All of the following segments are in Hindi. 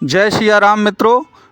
जय सिया राम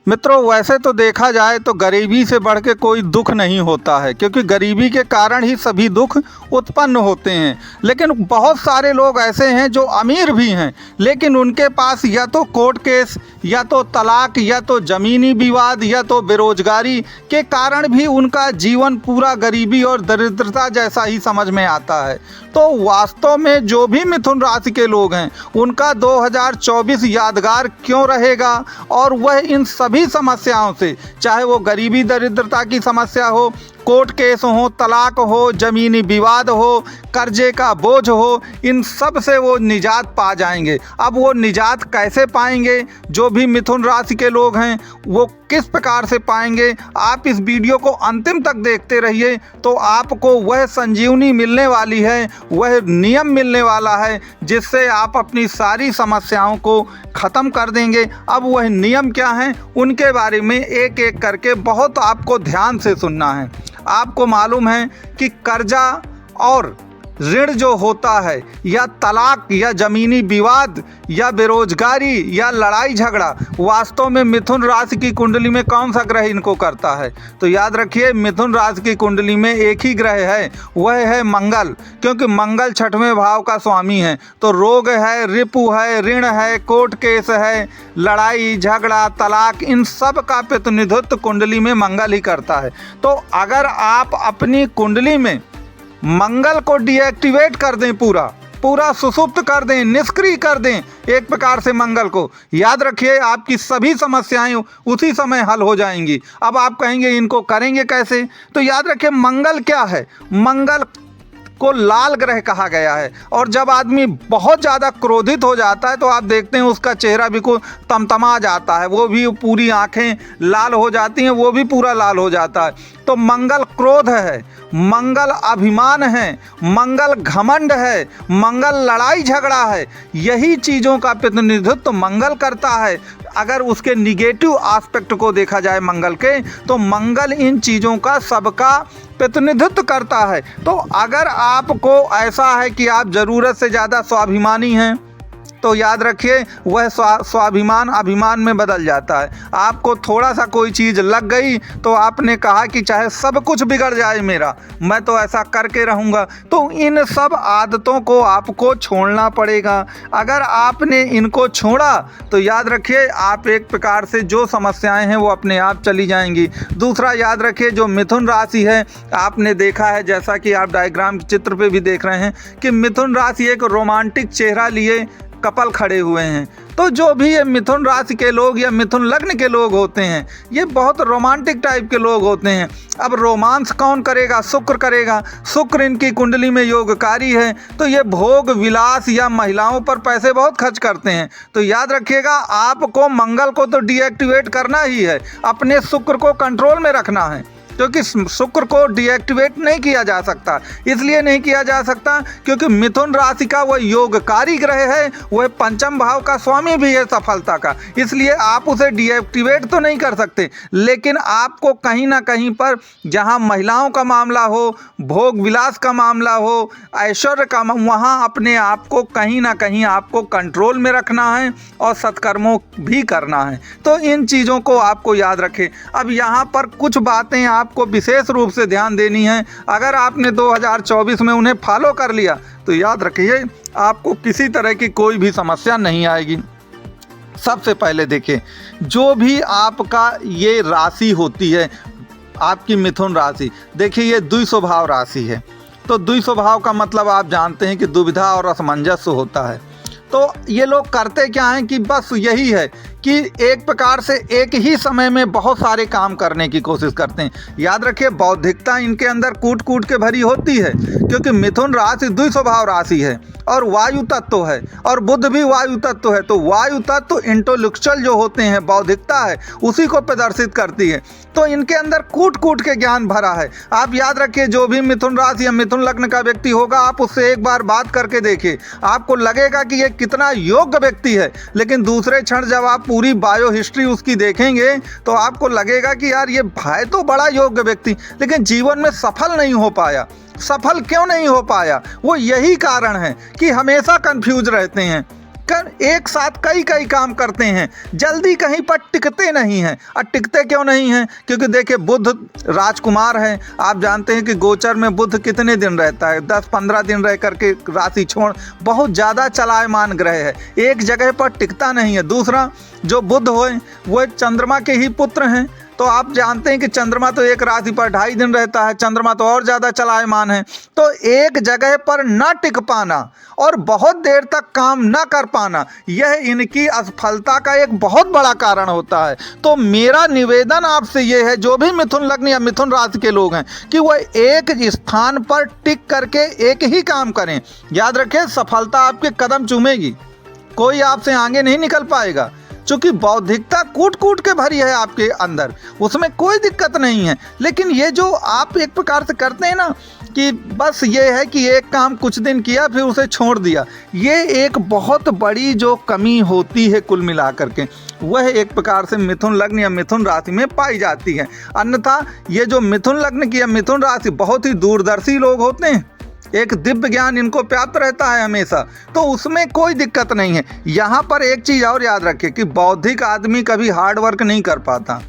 मित्रों वैसे तो देखा जाए तो गरीबी से बढ़ के कोई दुख नहीं होता है, क्योंकि गरीबी के कारण ही सभी दुख उत्पन्न होते हैं। लेकिन बहुत सारे लोग ऐसे हैं जो अमीर भी हैं, लेकिन उनके पास या तो कोर्ट केस, या तो तलाक, या तो ज़मीनी विवाद, या तो बेरोजगारी के कारण भी उनका जीवन पूरा गरीबी और दरिद्रता जैसा ही समझ में आता है। तो वास्तव में जो भी मिथुन राशि के लोग हैं उनका 2024 यादगार क्यों रहेगा, और वह इन सभी समस्याओं से, चाहे वो गरीबी दरिद्रता की समस्या हो, कोर्ट केस हो, तलाक हो, ज़मीनी विवाद हो, कर्जे का बोझ हो, इन सब से वो निजात पा जाएंगे। अब वो निजात कैसे पाएंगे, जो भी मिथुन राशि के लोग हैं वो किस प्रकार से पाएंगे, आप इस वीडियो को अंतिम तक देखते रहिए तो आपको वह संजीवनी मिलने वाली है, वह नियम मिलने वाला है जिससे आप अपनी सारी समस्याओं को ख़त्म कर देंगे। अब वह नियम क्या हैं उनके बारे में एक एक करके बहुत आपको ध्यान से सुनना है। आपको मालूम है कि कर्जा और ऋण जो होता है, या तलाक, या ज़मीनी विवाद, या बेरोजगारी, या लड़ाई झगड़ा, वास्तव में मिथुन राशि की कुंडली में कौन सा ग्रह इनको करता है? तो याद रखिए, मिथुन राशि की कुंडली में एक ही ग्रह है, वह है मंगल। क्योंकि मंगल 6वें भाव का स्वामी है। तो रोग है, रिपु है, ऋण है, कोर्ट केस है, लड़ाई झगड़ा, तलाक, इन सब का प्रतिनिधित्व कुंडली में मंगल ही करता है। तो अगर आप अपनी कुंडली में मंगल को डीएक्टिवेट कर दें, पूरा सुसुप्त कर दें, निष्क्रिय कर दें एक प्रकार से मंगल को, याद रखिए आपकी सभी समस्याएं उसी समय हल हो जाएंगी। अब आप कहेंगे इनको करेंगे कैसे? तो याद रखिए मंगल क्या है? मंगल को लाल ग्रह कहा गया है। और जब आदमी बहुत ज़्यादा क्रोधित हो जाता है तो आप देखते हैं उसका चेहरा भी को तमतमा जाता है, वो भी पूरी आंखें लाल हो जाती हैं, वो भी पूरा लाल हो जाता है। तो मंगल क्रोध है, मंगल अभिमान है, मंगल घमंड है, मंगल लड़ाई झगड़ा है। यही चीज़ों का प्रतिनिधित्व मंगल करता है। अगर उसके निगेटिव एस्पेक्ट को देखा जाए मंगल के, तो मंगल इन चीज़ों का सबका प्रतिनिधित्व करता है। तो अगर आपको ऐसा है कि आप ज़रूरत से ज़्यादा स्वाभिमानी हैं, तो याद रखिए वह स्वाभिमान अभिमान में बदल जाता है। आपको थोड़ा सा कोई चीज़ लग गई तो आपने कहा कि चाहे सब कुछ बिगड़ जाए मेरा, मैं तो ऐसा करके रहूँगा। तो इन सब आदतों को आपको छोड़ना पड़ेगा। अगर आपने इनको छोड़ा तो याद रखिए आप एक प्रकार से जो समस्याएं हैं वो अपने आप चली जाएंगी। दूसरा, याद रखिए जो मिथुन राशि है, आपने देखा है जैसा कि आप डायग्राम चित्र पे भी देख रहे हैं कि मिथुन राशि एक रोमांटिक चेहरा लिए कपल खड़े हुए हैं। तो जो भी ये मिथुन राशि के लोग या मिथुन लग्न के लोग होते हैं, ये बहुत रोमांटिक टाइप के लोग होते हैं। अब रोमांस कौन करेगा? शुक्र करेगा। शुक्र इनकी कुंडली में योगकारी है, तो ये भोग विलास या महिलाओं पर पैसे बहुत खर्च करते हैं। तो याद रखिएगा आपको मंगल को तो डीएक्टिवेट करना ही है, अपने शुक्र को कंट्रोल में रखना है, क्योंकि शुक्र को डीएक्टिवेट नहीं किया जा सकता। इसलिए नहीं किया जा सकता क्योंकि मिथुन राशि का वह योगकारी ग्रह है, वह पंचम भाव का स्वामी भी है सफलता का। इसलिए आप उसे डीएक्टिवेट तो नहीं कर सकते, लेकिन आपको कहीं ना कहीं पर जहां महिलाओं का मामला हो, भोग विलास का मामला हो, ऐश्वर्य का, वहाँ अपने आप को कहीं ना कहीं आपको कंट्रोल में रखना है और सत्कर्मों भी करना है। तो इन चीज़ों को आपको याद रखें। अब यहाँ पर कुछ बातें आपको विशेष रूप से ध्यान देनी है। अगर आपने 2024 में उन्हें फॉलो कर लिया तो याद रखिए आपको किसी तरह की कोई भी समस्या नहीं आएगी। सबसे पहले देखिए, जो भी आपका ये राशि होती है, आपकी मिथुन राशि, देखिए ये द्विस्वभाव राशि है। तो द्विस्वभाव का मतलब आप जानते हैं कि दुविधा और असमंजस होता है। तो ये लोग करते क्या हैं कि बस यही है कि एक प्रकार से एक ही समय में बहुत सारे काम करने की कोशिश करते हैं। याद रखिए बौद्धिकता इनके अंदर कूट कूट के भरी होती है, क्योंकि मिथुन राशि द्विस्वभाव राशि है और वायु तत्व है और बुध भी वायु तत्व है। तो वायु तत्व इंटेलेक्चुअल जो होते हैं, बौद्धिकता है, उसी को प्रदर्शित करती है। तो इनके अंदर कूट कूट के ज्ञान भरा है। आप याद रखिए जो भी मिथुन राशि या मिथुन लग्न का व्यक्ति होगा, आप उससे एक बार बात करके देखिए, आपको लगेगा कि ये कितना योग्य व्यक्ति है। लेकिन दूसरे क्षण जब आप पूरी बायो हिस्ट्री उसकी देखेंगे तो आपको लगेगा कि यार ये भाई तो बड़ा योग्य व्यक्ति, लेकिन जीवन में सफल नहीं हो पाया। सफल क्यों नहीं हो पाया? वो यही कारण है कि हमेशा कंफ्यूज रहते हैं। एक साथ कई कई काम करते हैं, जल्दी कहीं पर टिकते नहीं हैं। और टिकते क्यों नहीं हैं? क्योंकि देखिए बुध राजकुमार है, आप जानते हैं कि गोचर में बुध कितने दिन रहता है, 10-15 दिन रह करके राशि छोड़, बहुत ज़्यादा चलायमान ग्रह है, एक जगह पर टिकता नहीं है। दूसरा जो बुध हो वो चंद्रमा के ही पुत्र हैं, तो आप जानते हैं कि चंद्रमा तो एक राशि पर 2.5 दिन रहता है, चंद्रमा तो और ज़्यादा चलायमान है। तो एक जगह पर न टिक पाना और बहुत देर तक काम न कर पाना, यह इनकी असफलता का एक बहुत बड़ा कारण होता है। तो मेरा निवेदन आपसे यह है, जो भी मिथुन लग्न या मिथुन राशि के लोग हैं, कि वह एक स्थान पर टिक करके एक ही काम करें। याद रखें, सफलता आपके कदम चूमेगी, कोई आपसे आगे नहीं निकल पाएगा, क्योंकि बौद्धिकता कूट कूट के भरी है आपके अंदर, उसमें कोई दिक्कत नहीं है। लेकिन ये जो आप एक प्रकार से करते हैं ना, कि बस ये है कि एक काम कुछ दिन किया फिर उसे छोड़ दिया, ये एक बहुत बड़ी जो कमी होती है कुल मिलाकर के, वह एक प्रकार से मिथुन लग्न या मिथुन राशि में पाई जाती है। अन्यथा ये जो मिथुन लग्न की या मिथुन राशि बहुत ही दूरदर्शी लोग होते हैं, एक दिव्य ज्ञान इनको प्राप्त रहता है हमेशा, तो उसमें कोई दिक्कत नहीं है। यहाँ पर एक चीज़ और याद रखें कि बौद्धिक आदमी कभी हार्ड वर्क नहीं कर पाता,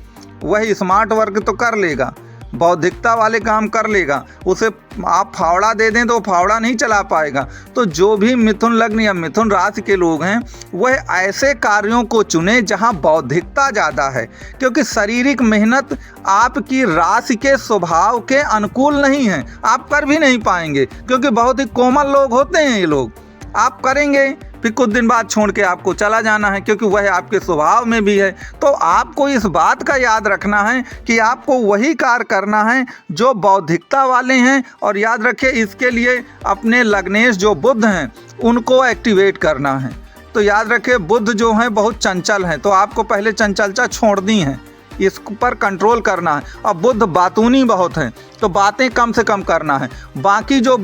वह स्मार्ट वर्क तो कर लेगा, बौद्धिकता वाले काम कर लेगा, उसे आप फावड़ा दे दें तो फावड़ा नहीं चला पाएगा। तो जो भी मिथुन लग्न या मिथुन राशि के लोग हैं, वह ऐसे कार्यों को चुने जहां बौद्धिकता ज़्यादा है, क्योंकि शारीरिक मेहनत आपकी राशि के स्वभाव के अनुकूल नहीं है, आप कर भी नहीं पाएंगे, क्योंकि बहुत ही कोमल लोग होते हैं ये लोग। आप करेंगे फिर कुछ दिन बाद छोड़ के आपको चला जाना है, क्योंकि वह आपके स्वभाव में भी है। तो आपको इस बात का याद रखना है कि आपको वही कार्य करना है जो बौद्धिकता वाले हैं, और याद रखिए इसके लिए अपने लग्नेश जो बुध हैं उनको एक्टिवेट करना है। तो याद रखिए बुध जो हैं बहुत चंचल हैं, तो आपको पहले चंचलता छोड़नी है, इस पर कंट्रोल करना है। और बुध बातूनी बहुत हैं, तो बातें कम से कम करना है। बाकी जो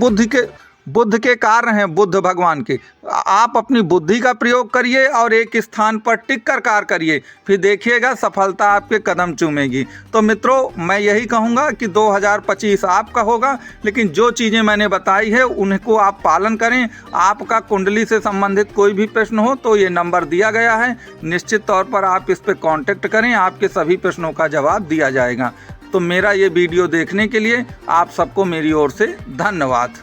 बुद्ध के कार्य हैं, बुद्ध भगवान के, आप अपनी बुद्धि का प्रयोग करिए और एक स्थान पर टिक कर कार्य करिए, फिर देखिएगा सफलता आपके कदम चूमेगी। तो मित्रों, मैं यही कहूँगा कि 2025 आपका होगा, लेकिन जो चीज़ें मैंने बताई है उनको आप पालन करें। आपका कुंडली से संबंधित कोई भी प्रश्न हो तो ये नंबर दिया गया है, निश्चित तौर पर आप इस पर कॉन्टेक्ट करें, आपके सभी प्रश्नों का जवाब दिया जाएगा। तो मेरा ये वीडियो देखने के लिए आप सबको मेरी ओर से धन्यवाद।